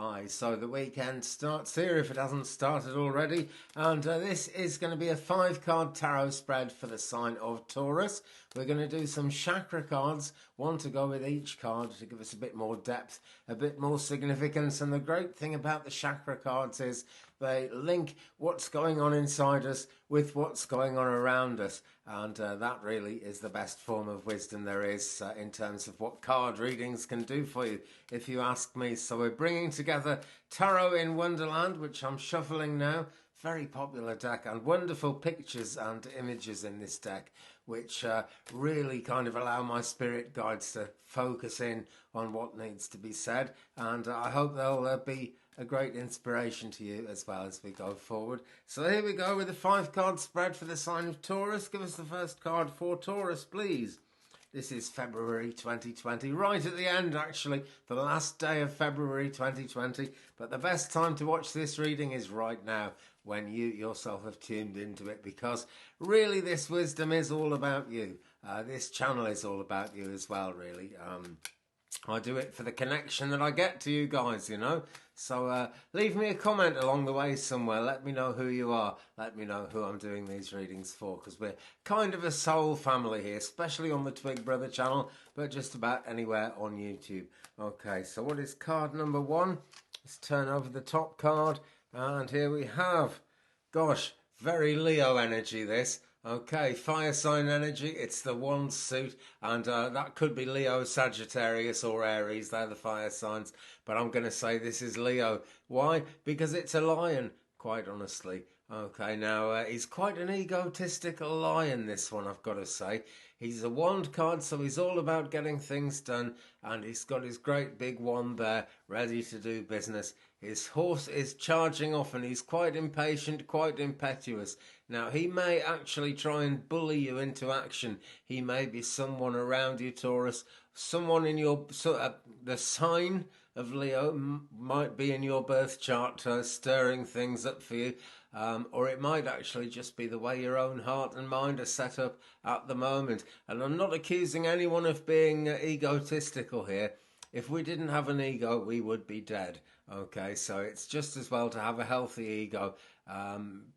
Aye, so the weekend starts here if it hasn't started already, and this is going to be a 5-card tarot spread for the sign of Taurus. We're going to do some chakra cards, one to go with each card to give us a bit more depth, a bit more significance. And the great thing about the chakra cards is they link what's going on inside us with what's going on around us, and that really is the best form of wisdom there is in terms of what card readings can do for you, if you ask me. So we're bringing together Tarot in Wonderland, which I'm shuffling now. Very popular deck, and wonderful pictures and images in this deck, which really kind of allow my spirit guides to focus in on what needs to be said, and I hope they'll be a great inspiration to you as well as we go forward. So here we go with the 5-card spread for the sign of Taurus. Give us the first card for Taurus, please. This is February 2020, right at the end actually, the last day of February 2020. But the best time to watch this reading is right now, when you yourself have tuned into it, because really this wisdom is all about you. This channel is all about you as well, really. I do it for the connection that I get to you guys, you know. So leave me a comment along the way somewhere. Let me know who you are. Let me know who I'm doing these readings for, because we're kind of a soul family here, especially on the Twig Brother channel, but just about anywhere on YouTube. Okay, so what is card number 1? Let's turn over the top card, and here we have, gosh, very Leo energy this. Okay, fire sign energy, it's the wand suit, and that could be Leo, Sagittarius or Aries, they're the fire signs, but I'm going to say this is Leo. Why? Because it's a lion, quite honestly. Okay, now he's quite an egotistical lion, this one, I've got to say. He's a wand card, so he's all about getting things done, and he's got his great big wand there, ready to do business. His horse is charging off, and he's quite impatient, quite impetuous. Now, he may actually try and bully you into action. He may be someone around you, Taurus, someone in your, the sign of Leo might be in your birth chart, stirring things up for you. Or it might actually just be the way your own heart and mind are set up at the moment. And I'm not accusing anyone of being egotistical here. If we didn't have an ego, we would be dead. Okay, so it's just as well to have a healthy ego.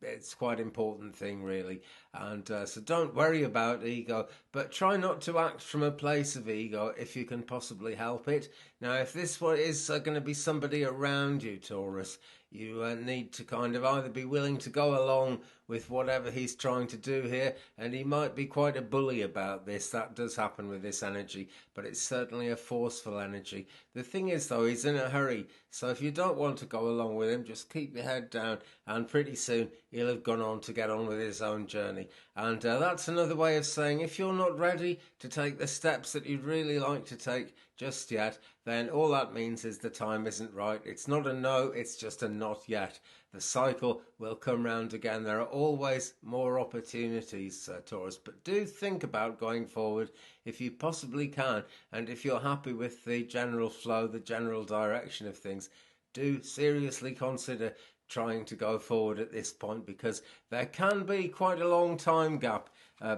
It's quite an important thing, really. And so don't worry about ego, but try not to act from a place of ego if you can possibly help it. Now, if this one is going to be somebody around you, Taurus, you need to kind of either be willing to go along with whatever he's trying to do here, and he might be quite a bully about this. That does happen with this energy, but it's certainly a forceful energy. The thing is, though, he's in a hurry, so if you don't want to go along with him, just keep your head down, and pretty soon he'll have gone on to get on with his own journey. And that's another way of saying, if you're not ready to take the steps that you'd really like to take just yet, then all that means is the time isn't right. It's not a no, it's just a not yet. The cycle will come round again. There are always more opportunities, Taurus, but do think about going forward if you possibly can, and if you're happy with the general flow, the general direction of things, do seriously consider trying to go forward at this point, because there can be quite a long time gap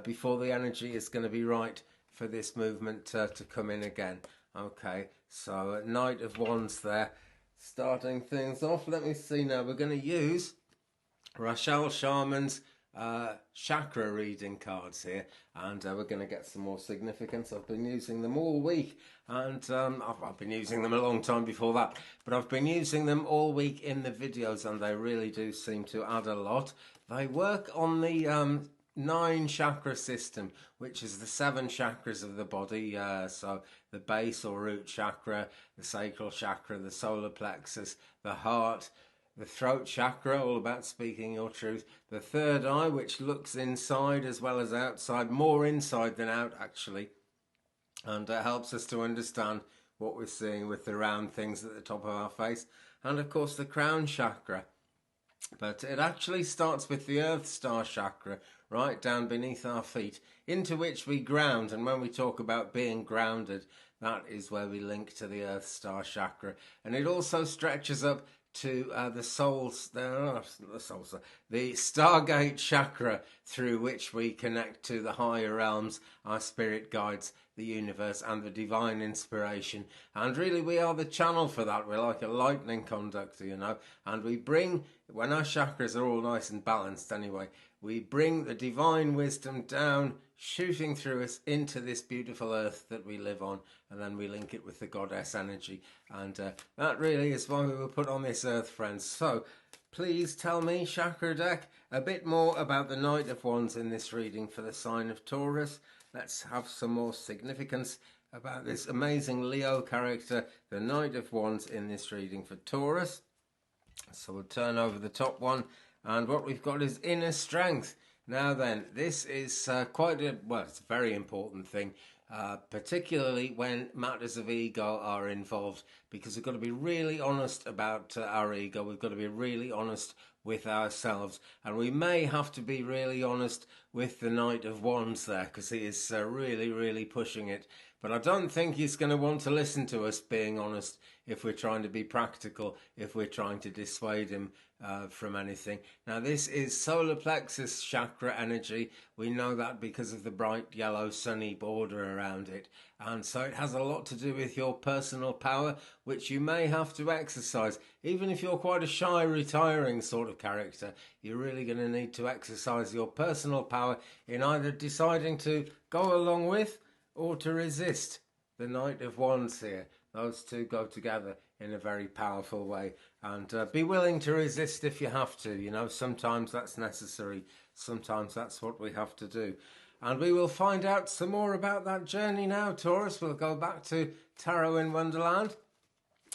before the energy is going to be right for this movement to come in again. Okay, so Knight of Wands there, starting things off. Let me see now. We're going to use Rachel Sharman's chakra reading cards here, and we're going to get some more significance. I've been using them all week, and I've been using them a long time before that, but I've been using them all week in the videos, and they really do seem to add a lot. They work on the 9 chakra system, which is the 7 chakras of the body, so the base or root chakra, the sacral chakra, the solar plexus, the heart, the throat chakra, all about speaking your truth, the third eye, which looks inside as well as outside, more inside than out actually, and helps us to understand what we're seeing with the round things at the top of our face, and of course the crown chakra. But it actually starts with the Earth Star chakra, right down beneath our feet, into which we ground. And when we talk about being grounded, that is where we link to the Earth Star chakra. And it also stretches up to the Stargate chakra, through which we connect to the higher realms, our spirit guides, the universe and the divine inspiration. And really, we are the channel for that. We're like a lightning conductor, you know, and we bring, when our chakras are all nice and balanced anyway, we bring the divine wisdom down, shooting through us into this beautiful earth that we live on, and then we link it with the goddess energy. And that really is why we were put on this earth, friends. So please tell me, chakra deck, a bit more about the Knight of Wands in this reading for the sign of Taurus. Let's have some more significance about this amazing Leo character, the Knight of Wands in this reading for Taurus. So we'll turn over the top one, and what we've got is inner strength. Now then, this is quite a, well, it's a very important thing, particularly when matters of ego are involved, because we've got to be really honest about our ego. We've got to be really honest with ourselves, and we may have to be really honest with the Knight of Wands there, because he is really pushing it. But I don't think he's going to want to listen to us being honest if we're trying to be practical, if we're trying to dissuade him from anything. Now, this is solar plexus chakra energy. We know that because of the bright yellow sunny border around it. And so it has a lot to do with your personal power, which you may have to exercise. Even if you're quite a shy, retiring sort of character, you're really going to need to exercise your personal power in either deciding to go along with or to resist. The Knight of Wands here. Those two go together in a very powerful way. And be willing to resist if you have to. You know, sometimes that's necessary. Sometimes that's what we have to do. And we will find out some more about that journey now, Taurus. We'll go back to Tarot in Wonderland.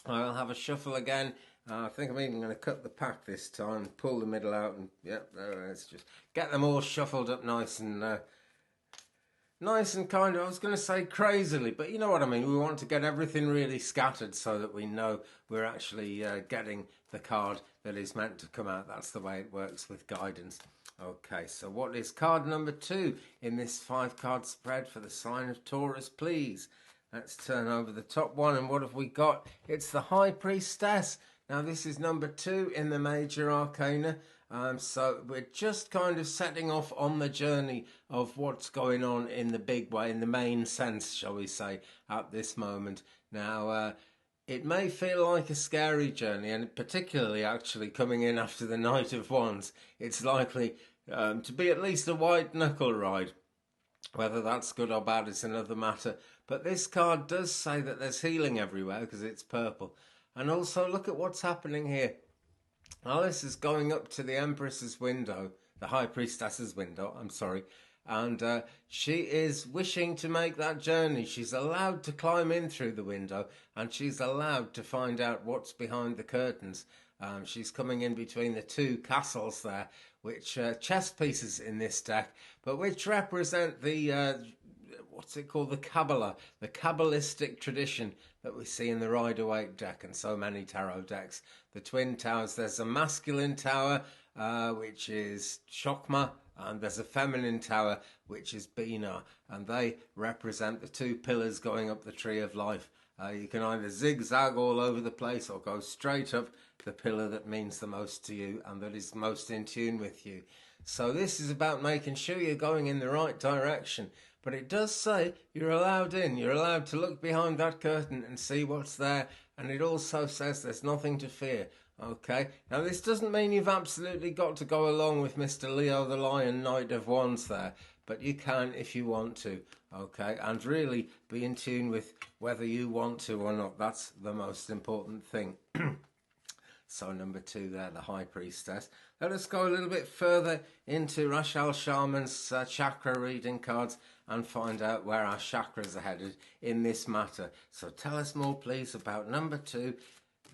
I'll have a shuffle again. I think I'm even going to cut the pack this time, pull the middle out, and yep, let's just get them all shuffled up nice and kind of, I was going to say crazily, but you know what I mean. We want to get everything really scattered so that we know we're actually getting the card that is meant to come out. That's the way it works with guidance. Okay, so what is card number 2 in this 5-card spread for the sign of Taurus, please? Let's turn over the top one, and what have we got? It's the High Priestess. Now, this is number 2 in the Major Arcana. So we're just kind of setting off on the journey of what's going on in the big way, in the main sense, shall we say, at this moment. Now, it may feel like a scary journey, and particularly actually coming in after the Knight of Wands, it's likely to be at least a white knuckle ride. Whether that's good or bad is another matter. But this card does say that there's healing everywhere because it's purple. And also look at what's happening here. Alice is going up to the Empress's window, the High Priestess's window, I'm sorry, and she is wishing to make that journey. She's allowed to climb in through the window, and she's allowed to find out what's behind the curtains. She's coming in between the 2 castles there, which chess pieces in this deck, but which represent the what's it called, the Kabbalah, the Kabbalistic tradition that we see in the Rider-Waite deck and so many tarot decks. The Twin Towers, there's a masculine tower, which is Chokmah, and there's a feminine tower, which is Binah, and they represent the 2 pillars going up the tree of life. You can either zigzag all over the place or go straight up the pillar that means the most to you and that is most in tune with you. So this is about making sure you're going in the right direction. But it does say you're allowed in. You're allowed to look behind that curtain and see what's there. And it also says there's nothing to fear. Okay? Now, this doesn't mean you've absolutely got to go along with Mr. Leo the Lion, Knight of Wands there. But you can if you want to. Okay? And really be in tune with whether you want to or not. That's the most important thing. So number 2 there, the High Priestess. Let us go a little bit further into Rachel Sharman's chakra reading cards and find out where our chakras are headed in this matter. So tell us more, please, about number 2,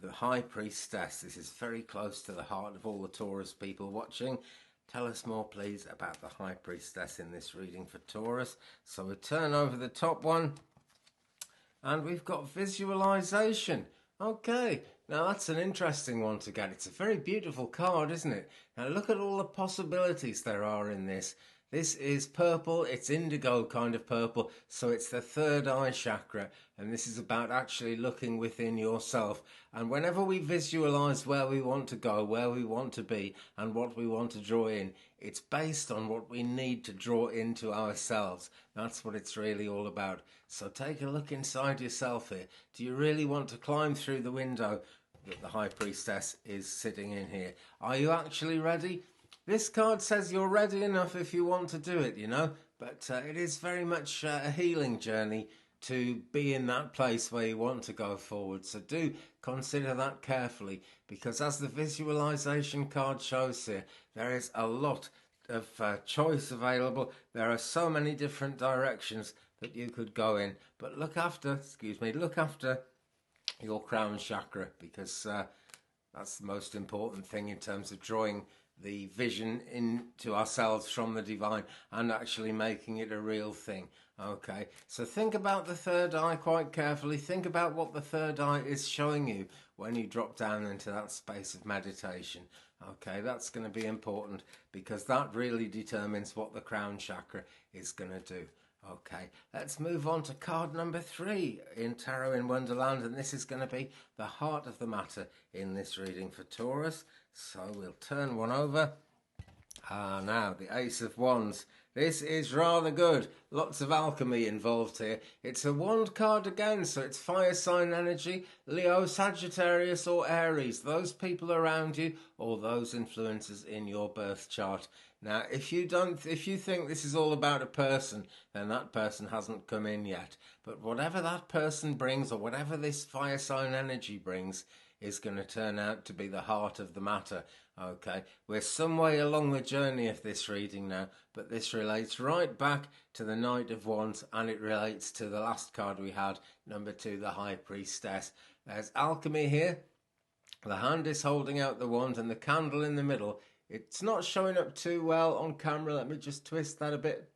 the High Priestess. This is very close to the heart of all the Taurus people watching. Tell us more, please, about the High Priestess in this reading for Taurus. So we turn over the top one, and we've got visualization. Okay, now that's an interesting one to get. It's a very beautiful card, isn't it? Now look at all the possibilities there are in this. This is purple, it's indigo kind of purple, so it's the third eye chakra, and this is about actually looking within yourself. And whenever we visualize where we want to go, where we want to be, and what we want to draw in, it's based on what we need to draw into ourselves. That's what it's really all about. So take a look inside yourself here. Do you really want to climb through the window that the High Priestess is sitting in here? Are you actually ready? This card says you're ready enough if you want to do it, you know, but it is very much a healing journey to be in that place where you want to go forward. So do consider that carefully, because as the visualization card shows here, there is a lot of choice available. There are so many different directions that you could go in, but look after your crown chakra, because that's the most important thing in terms of drawing the vision into ourselves from the divine and actually making it a real thing. Okay, so think about the third eye quite carefully. Think about what the third eye is showing you when you drop down into that space of meditation. Okay, that's going to be important, because that really determines what the crown chakra is going to do. Okay, let's move on to card number 3 in Tarot in Wonderland, and this is going to be the heart of the matter in this reading for Taurus. So we'll turn one over. Now, the Ace of Wands. This is rather good. Lots of alchemy involved here. It's a wand card again, so it's fire sign energy, Leo, Sagittarius or Aries, those people around you or those influences in your birth chart. Now, if you think this is all about a person, then that person hasn't come in yet. But whatever that person brings, or whatever this fire sign energy brings, is going to turn out to be the heart of the matter. Okay, we're some way along the journey of this reading now, but this relates right back to the Knight of Wands, and it relates to the last card we had, number 2, the High Priestess. There's alchemy here. The hand is holding out the wand, and the candle in the middle, it's not showing up too well on camera. Let me just twist that a bit.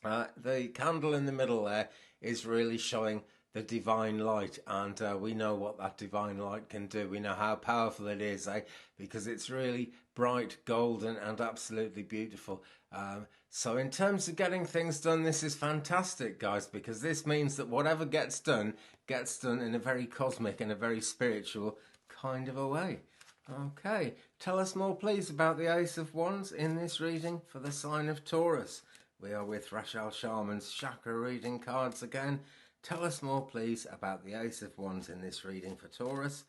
The candle in the middle there is really showing the divine light, and we know what that divine light can do. We know how powerful it is, because it's really bright, golden, and absolutely beautiful. So in terms of getting things done, this is fantastic, guys, because this means that whatever gets done in a very cosmic and a very spiritual kind of a way. Okay, tell us more, please, about the Ace of Wands in this reading for the sign of Taurus. We are with Rachel Sharman's chakra reading cards again. Tell us more, please, about the Ace of Wands in this reading for Taurus.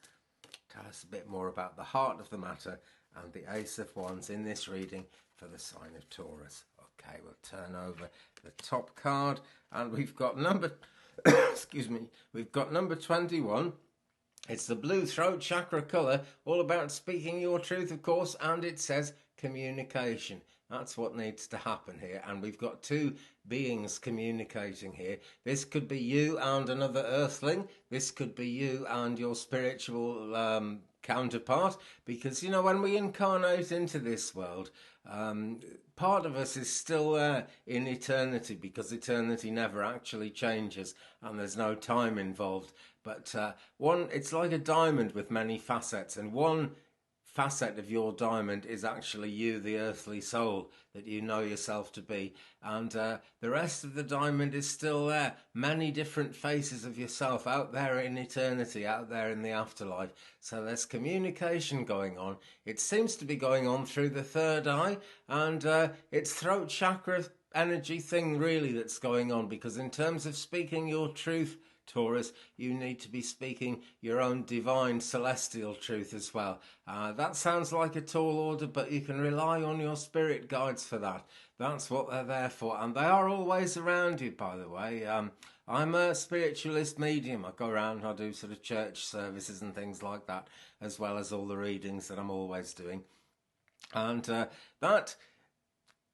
Tell us a bit more about the heart of the matter and the Ace of Wands in this reading for the sign of Taurus. Okay, we'll turn over the top card, and we've got number, we've got number 21. It's the blue throat chakra colour, all about speaking your truth, of course, and it says communication. That's what needs to happen here, and we've got 2 beings communicating here. This could be you and another earthling. This could be you and your spiritual counterpart, because, you know, when we incarnate into this world, part of us is still there in eternity, because eternity never actually changes and there's no time involved. But it's like a diamond with many facets, and one facet of your diamond is actually you, the earthly soul that you know yourself to be, and the rest of the diamond is still there, many different faces of yourself out there in eternity, out there in the afterlife. So there's communication going on. It seems to be going on through the third eye, and it's throat chakra energy thing really that's going on, because in terms of speaking your truth, Taurus, you need to be speaking your own divine celestial truth as well. That sounds like a tall order, but you can rely on your spirit guides for that. That's what they're there for, and they are always around you, by the way. I'm a spiritualist medium. I go around, I do sort of church services and things like that, as well as all the readings that I'm always doing. And that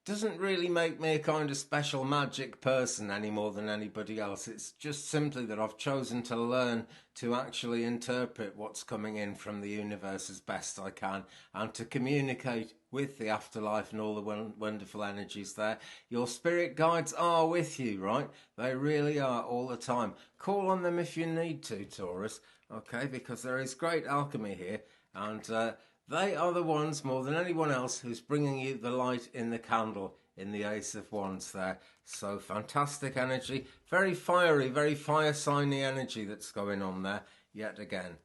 doesn't really make me a kind of special magic person any more than anybody else. It's just simply that I've chosen to learn to actually interpret what's coming in from the universe as best I can, and to communicate with the afterlife and all the wonderful energies there. Your spirit guides are with you, right? They really are, all the time. Call on them if you need to, Taurus, okay? Because there is great alchemy here, and they are the ones, more than anyone else, who's bringing you the light in the candle in the Ace of Wands there. So fantastic energy, very fiery, very fire signy energy that's going on there yet again.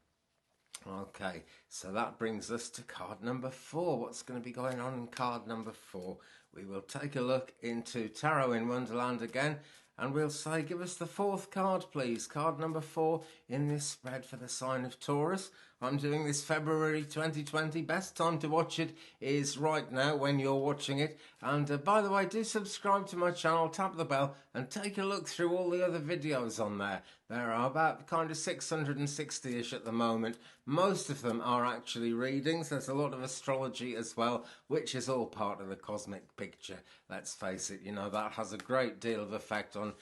Okay, so that brings us to card number 4. What's going to be going on in card number 4? We will take a look into Tarot in Wonderland again, and we'll say, give us the 4th card, please. Card number 4 in this spread for the sign of Taurus. I'm doing this February 2020. Best time to watch it is right now when you're watching it. And by the way, do subscribe to my channel, tap the bell, and take a look through all the other videos on there. There are about kind of 660-ish at the moment. Most of them are actually readings. There's a lot of astrology as well, which is all part of the cosmic picture. Let's face it, you know, that has a great deal of effect on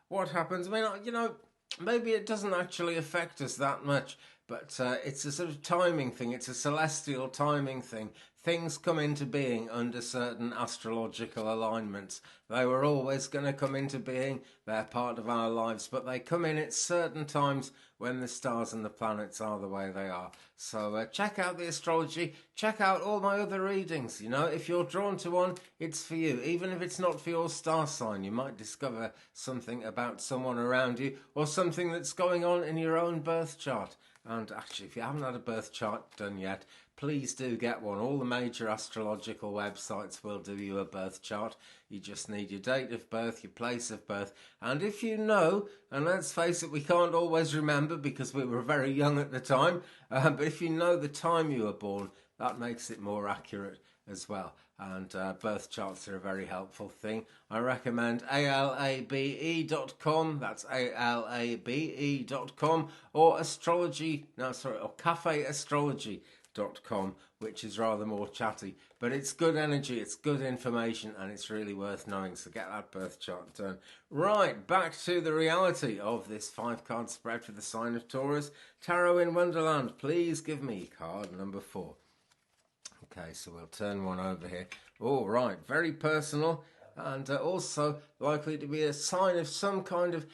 what happens. I mean, you know, maybe it doesn't actually affect us that much, but it's a sort of timing thing. It's a celestial timing thing. Things come into being under certain astrological alignments. They were always going to come into being. They're part of our lives, but they come in at certain times when the stars and the planets are the way they are. So check out the astrology. Check out all my other readings. You know, if you're drawn to one, it's for you. Even if it's not for your star sign, you might discover something about someone around you or something that's going on in your own birth chart. And actually, if you haven't had a birth chart done yet, please do get one. All the major astrological websites will do you a birth chart. You just need your date of birth, your place of birth. And if you know, and let's face it, we can't always remember because we were very young at the time, but if you know the time you were born, that makes it more accurate as well. And birth charts are a very helpful thing. I recommend alabe.com, that's alabe.com, or cafeastrology.com, which is rather more chatty. But it's good energy, it's good information, and it's really worth knowing. So get that birth chart done. Right, back to the reality of this 5-card spread for the sign of Taurus. Tarot in Wonderland, please give me card number 4. Okay, so we'll turn one over here. All right, very personal, and also likely to be a sign of some kind of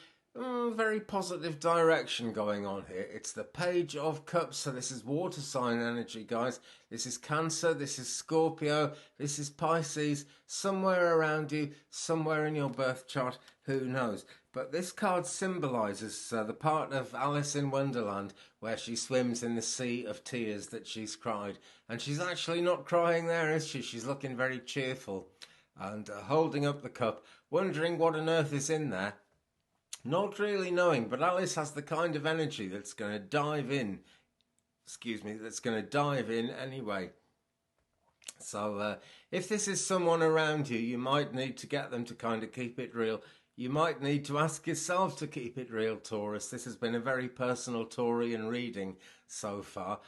very positive direction going on here. It's the Page of Cups, so this is water sign energy, guys. This is Cancer, this is Scorpio, this is Pisces, somewhere around you, somewhere in your birth chart, who knows. But this card symbolises the part of Alice in Wonderland where she swims in the sea of tears that she's cried. And she's actually not crying there, is she? She's looking very cheerful and holding up the cup, wondering what on earth is in there. Not really knowing, but Alice has the kind of energy that's going to dive in. That's going to dive in anyway. So if this is someone around you, you might need to get them to kind of keep it real. You might need to ask yourself to keep it real, Taurus. This has been a very personal Taurian reading so far.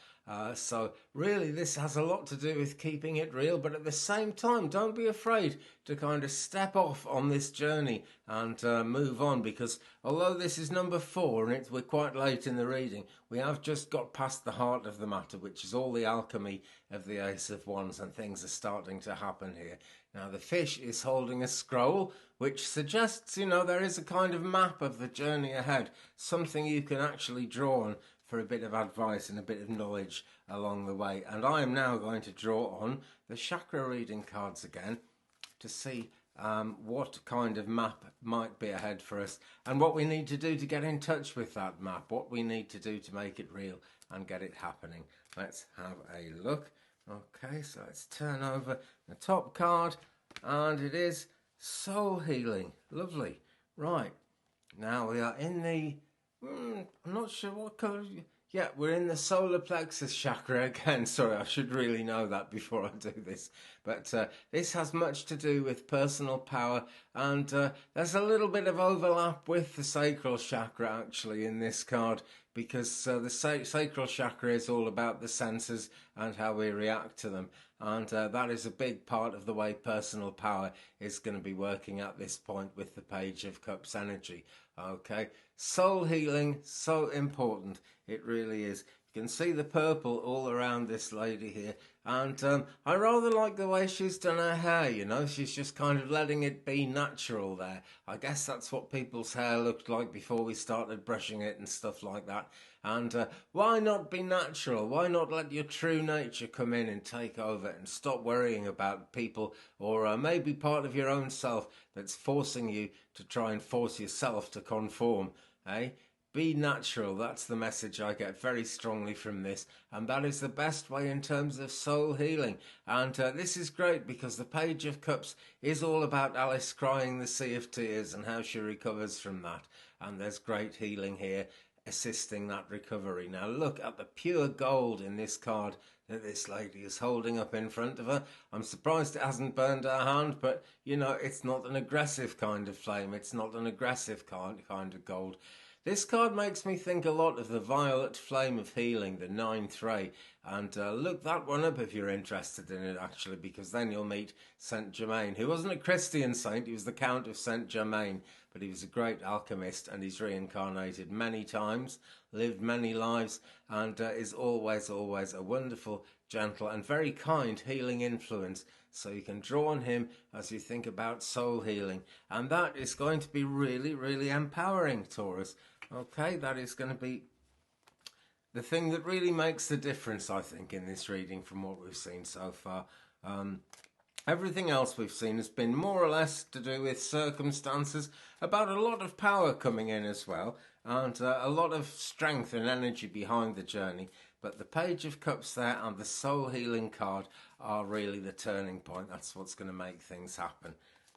So really this has a lot to do with keeping it real, but at the same time, don't be afraid to kind of step off on this journey and move on, because although this is number 4 and we're quite late in the reading, we have just got past the heart of the matter, which is all the alchemy of the Ace of Wands, and things are starting to happen here. Now the fish is holding a scroll, which suggests, you know, there is a kind of map of the journey ahead, something you can actually draw on for a bit of advice and a bit of knowledge along the way. And I am now going to draw on the chakra reading cards again to see what kind of map might be ahead for us and what we need to do to get in touch with that map, what we need to do to make it real and get it happening. Let's have a look. Okay, so let's turn over the top card, and it is soul healing. Lovely. Right, now we are in the I'm not sure what colour. Yeah, we're in the solar plexus chakra again. Sorry, I should really know that before I do this. But this has much to do with personal power, and there's a little bit of overlap with the sacral chakra actually in this card, because the sacral chakra is all about the senses and how we react to them. And that is a big part of the way personal power is going to be working at this point with the Page of Cups energy. Okay, soul healing, so important. It really is. You can see the purple all around this lady here. And I rather like the way she's done her hair, you know. She's just kind of letting it be natural there. I guess that's what people's hair looked like before we started brushing it and stuff like that. And why not be natural? Why not let your true nature come in and take over and stop worrying about people or maybe part of your own self that's forcing you to try and force yourself to conform, eh? Be natural. That's the message I get very strongly from this, and that is the best way in terms of soul healing. And this is great because the Page of Cups is all about Alice crying the sea of tears and how she recovers from that. And there's great healing here assisting that recovery. Now look at the pure gold in this card that this lady is holding up in front of her. I'm surprised it hasn't burned her hand, but you know, it's not an aggressive kind of flame. It's not an aggressive kind of gold. This card makes me think a lot of the Violet Flame of Healing, the 9th ray. And look that one up if you're interested in it, actually, because then you'll meet Saint Germain, who wasn't a Christian saint. He was the Count of Saint Germain, but he was a great alchemist, and he's reincarnated many times, lived many lives, and is always, always a wonderful, gentle, and very kind healing influence. So you can draw on him as you think about soul healing. And that is going to be really, really empowering, Taurus. Okay, that is going to be the thing that really makes the difference, I think, in this reading from what we've seen so far. Everything else we've seen has been more or less to do with circumstances, about a lot of power coming in as well, and a lot of strength and energy behind the journey. But the Page of Cups there and the Soul Healing card are really the turning point. That's what's going to make things happen.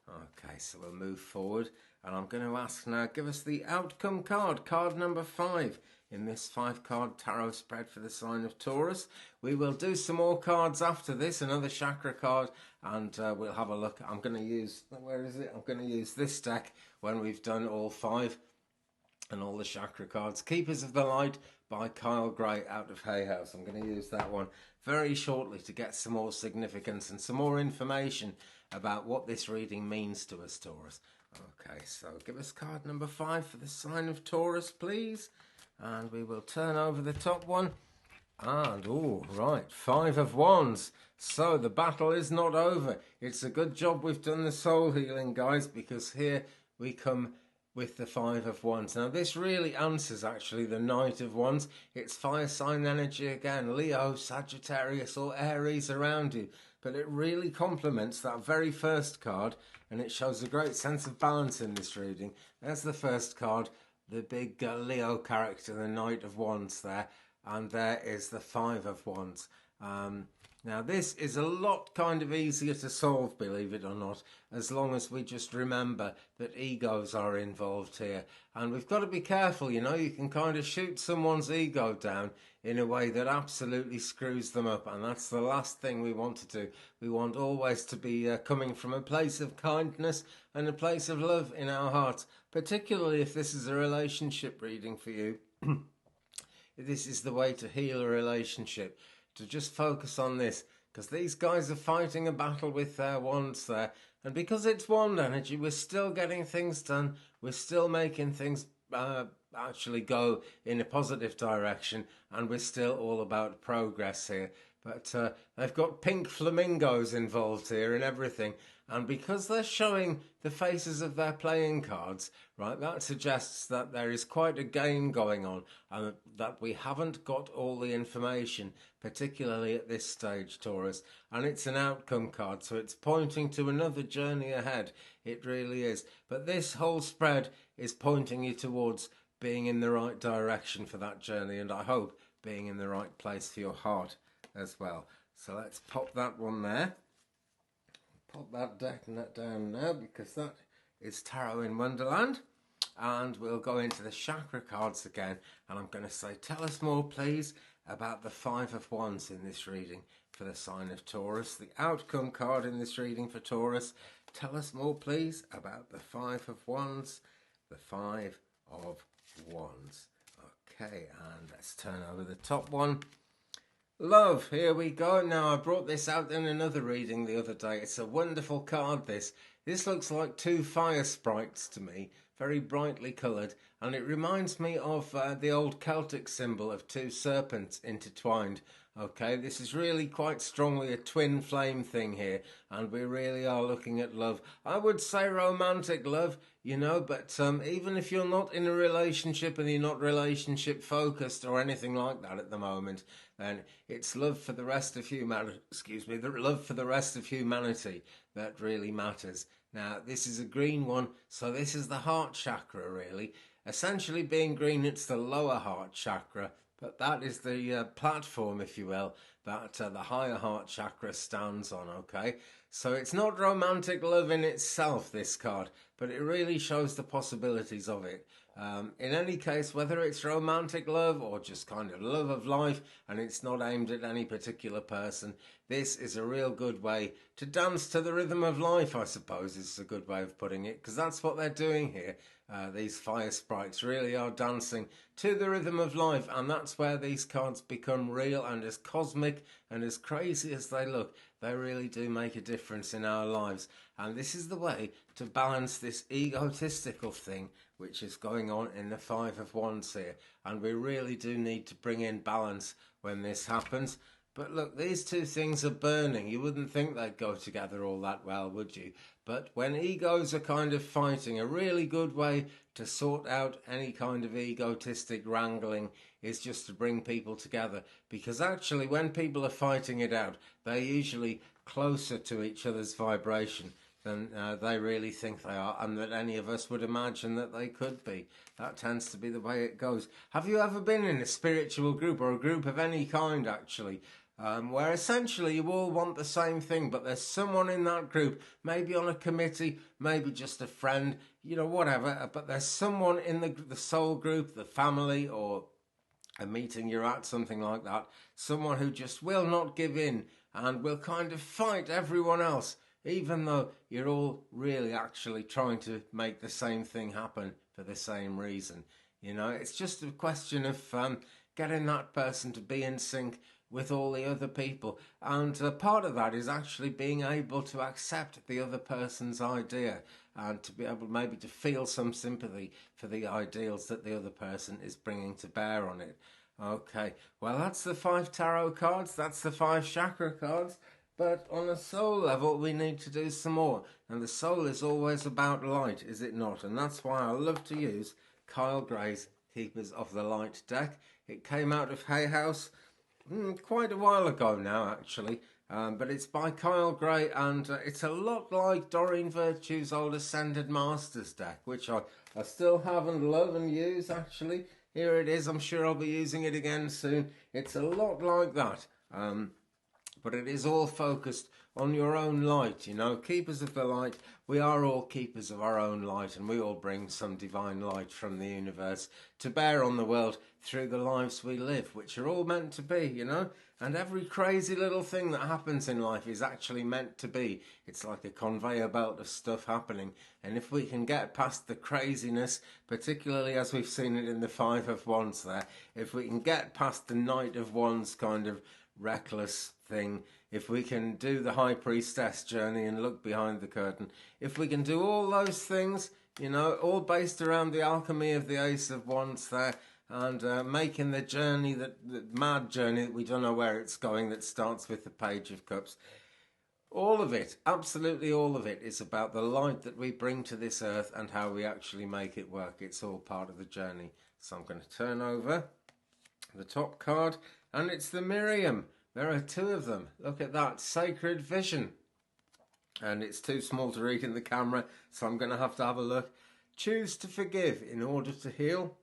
Okay, so we'll move forward. And I'm going to ask now, give us the outcome card, card number 5 in this 5-card tarot spread for the sign of Taurus. We will do some more cards after this, another chakra card, and we'll have a look. I'm going to use, where is it? I'm going to use this deck when we've done all 5 and all the chakra cards. Keepers of the Light by Kyle Gray out of Hay House. I'm going to use that one very shortly to get some more significance and some more information about what this reading means to us, Taurus. Okay, so give us card number 5 for the sign of Taurus, please. And we will turn over the top one. And, oh, right, 5 of Wands. So the battle is not over. It's a good job we've done the soul healing, guys, because here we come with the 5 of Wands. Now, this really answers, actually, the Knight of Wands. It's fire sign energy again. Leo, Sagittarius, or Aries around you. But it really complements that very first card, and it shows a great sense of balance in this reading. There's the first card, the big Leo character, the Knight of Wands there, and there is the 5 of Wands. Now this is a lot kind of easier to solve, believe it or not, as long as we just remember that egos are involved here. And we've got to be careful, you know, you can kind of shoot someone's ego down in a way that absolutely screws them up, and that's the last thing we want to do. We want always to be coming from a place of kindness and a place of love in our hearts, particularly if this is a relationship reading for you. This is the way to heal a relationship, to just focus on this, because these guys are fighting a battle with their wands there, and because it's wand energy, we're still getting things done, we're still making things actually go in a positive direction, and we're still all about progress here. But they've got pink flamingos involved here and everything, and because they're showing the faces of their playing cards, right, that suggests that there is quite a game going on, and that we haven't got all the information, particularly at this stage, Taurus. And it's an outcome card, so it's pointing to another journey ahead. It really is. But this whole spread is pointing you towards being in the right direction for that journey, and I hope being in the right place for your heart as well. So let's pop that one there. Pop that deck down now, because that is Tarot in Wonderland. And we'll go into the chakra cards again, and I'm going to say, tell us more please about the 5 of Wands in this reading for the sign of Taurus. The outcome card in this reading for Taurus. Tell us more please about the 5 of Wands. The 5 of Wands. Okay, and let's turn over the top one. Love, here we go. Now, I brought this out in another reading the other day. It's a wonderful card, this. This looks like 2 fire sprites to me very brightly coloured, and it reminds me of the old Celtic symbol of two serpents intertwined. Okay, this is really quite strongly a twin flame thing here, and we really are looking at love. I would say romantic love, you know, but even if you're not in a relationship and you're not relationship focused or anything like that at the moment, then it's love for the rest of humanity. Excuse me, the love for the rest of humanity that really matters. Now, this is a green one, so this is the heart chakra, really. Essentially, being green, it's the lower heart chakra, but that is the platform, if you will, that the higher heart chakra stands on, okay? So it's not romantic love in itself, this card, but it really shows the possibilities of it. In any case, whether it's romantic love or just kind of love of life, and it's not aimed at any particular person, this is a real good way to dance to the rhythm of life, I suppose is a good way of putting it, because that's what they're doing here. These fire sprites really are dancing to the rhythm of life, and that's where these cards become real, and as cosmic and as crazy as they look, they really do make a difference in our lives. And this is the way to balance this egotistical thing which is going on in the Five of Wands here, and we really do need to bring in balance when this happens. But look, these two things are burning. You wouldn't think they'd go together all that well, would you? But when egos are kind of fighting, a really good way to sort out any kind of egotistic wrangling is just to bring people together. Because actually, when people are fighting it out, they're usually closer to each other's vibration than they really think they are, and that any of us would imagine that they could be. That tends to be the way it goes. Have you ever been in a spiritual group, or a group of any kind actually, where essentially you all want the same thing, but there's someone in that group, maybe on a committee, maybe just a friend, you know, whatever, but there's someone in the soul group, the family, or a meeting you're at, something like that, someone who just will not give in and will kind of fight everyone else, even though you're all really actually trying to make the same thing happen for the same reason. You know, it's just a question of getting that person to be in sync with all the other people, and part of that is actually being able to accept the other person's idea and to be able maybe to feel some sympathy for the ideals that the other person is bringing to bear on it. Okay, well, that's the 5 tarot cards, that's the 5 chakra cards, but on a soul level we need to do some more, and the soul is always about light, is it not? And that's why I love to use Kyle Gray's Keepers of the Light deck. It came out of Hay House quite a while ago now, actually, but it's by Kyle Gray, and it's a lot like Doreen Virtue's old Ascended Masters deck, which I still have and love and use, actually. Here it is. I'm sure I'll be using it again soon. It's a lot like that, but it is all focused on your own light, you know. Keepers of the light, we are all keepers of our own light, and we all bring some divine light from the universe to bear on the world through the lives we live, which are all meant to be, you know. And every crazy little thing that happens in life is actually meant to be. It's like a conveyor belt of stuff happening, and if we can get past the craziness, particularly as we've seen it in the 5 of Wands there, if we can get past the Knight of Wands kind of reckless thing, if we can do the High Priestess journey and look behind the curtain, if we can do all those things, you know, all based around the alchemy of the Ace of Wands there, and making the journey, the mad journey that we don't know where it's going, that starts with the Page of Cups. All of it, absolutely all of it, is about the light that we bring to this earth and how we actually make it work. It's all part of the journey. So I'm going to turn over the top card, and it's the Miriam. There are 2 of them. Look at that, Sacred Vision. And it's too small to read in the camera, so I'm going to have a look. Choose to forgive in order to heal.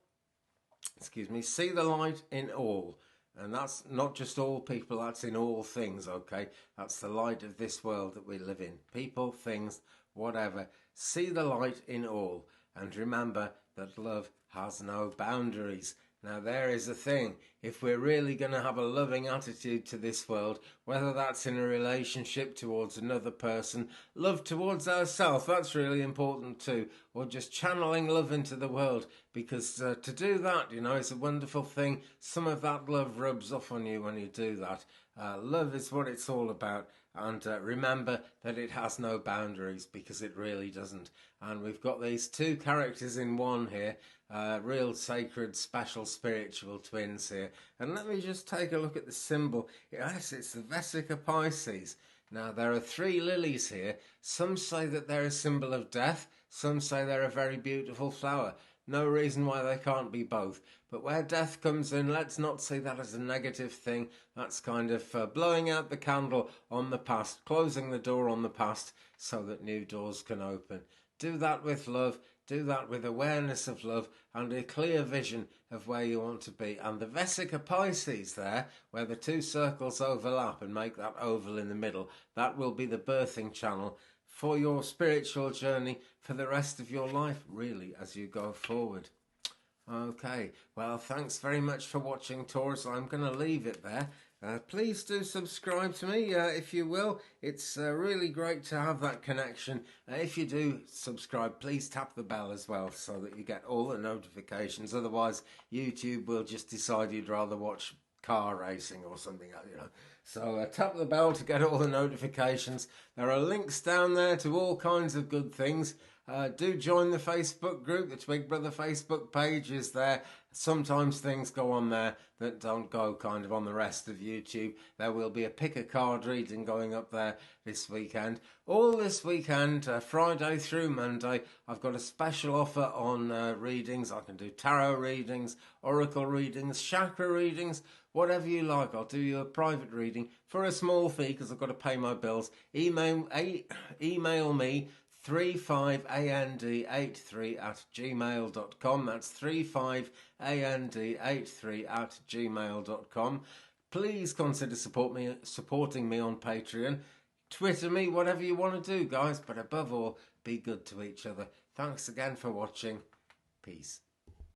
Excuse me. See the light in all. And that's not just all people, that's in all things, okay? That's the light of this world that we live in. People, things, whatever. See the light in all. And remember that love has no boundaries. Now there is a thing, if we're really going to have a loving attitude to this world, whether that's in a relationship towards another person, love towards ourselves, that's really important too, or just channeling love into the world, because to do that, you know, is a wonderful thing. Some of that love rubs off on you when you do that, Love is what it's all about. And remember that it has no boundaries, because it really doesn't. And we've got these two characters in one here, real sacred, special, spiritual twins here. And let me just take a look at the symbol. Yes, it's the Vesica Pisces. Now, there are three lilies here. Some say that they're a symbol of death. Some say they're a very beautiful flower. No reason why they can't be both. But where death comes in, let's not see that as a negative thing. That's kind of blowing out the candle on the past, closing the door on the past so that new doors can open. Do that with love. Do that with awareness of love and a clear vision of where you want to be. And the Vesica Pisces there, where the two circles overlap and make that oval in the middle, that will be the birthing channel for your spiritual journey for the rest of your life, really, as you go forward. Okay, well, thanks very much for watching, Taurus. I'm going to leave it there. Please do subscribe to me if you will. It's really great to have that connection. If you do subscribe, please tap the bell as well so that you get all the notifications. Otherwise, YouTube will just decide you'd rather watch car racing or something, you know. So tap the bell to get all the notifications. There are links down there to all kinds of good things. Do join the Facebook group. The Twig Brother Facebook page is there. Sometimes things go on there that don't go kind of on the rest of YouTube. There will be a pick a card reading going up there this weekend. All this weekend, Friday through Monday, I've got a special offer on readings. I can do tarot readings, oracle readings, chakra readings, whatever you like. I'll do you a private reading for a small fee because I've got to pay my bills. Email me 35and83@gmail.com. That's 35and83@gmail.com. Please consider supporting me on Patreon. Twitter me, whatever you want to do, guys. But above all, be good to each other. Thanks again for watching. Peace.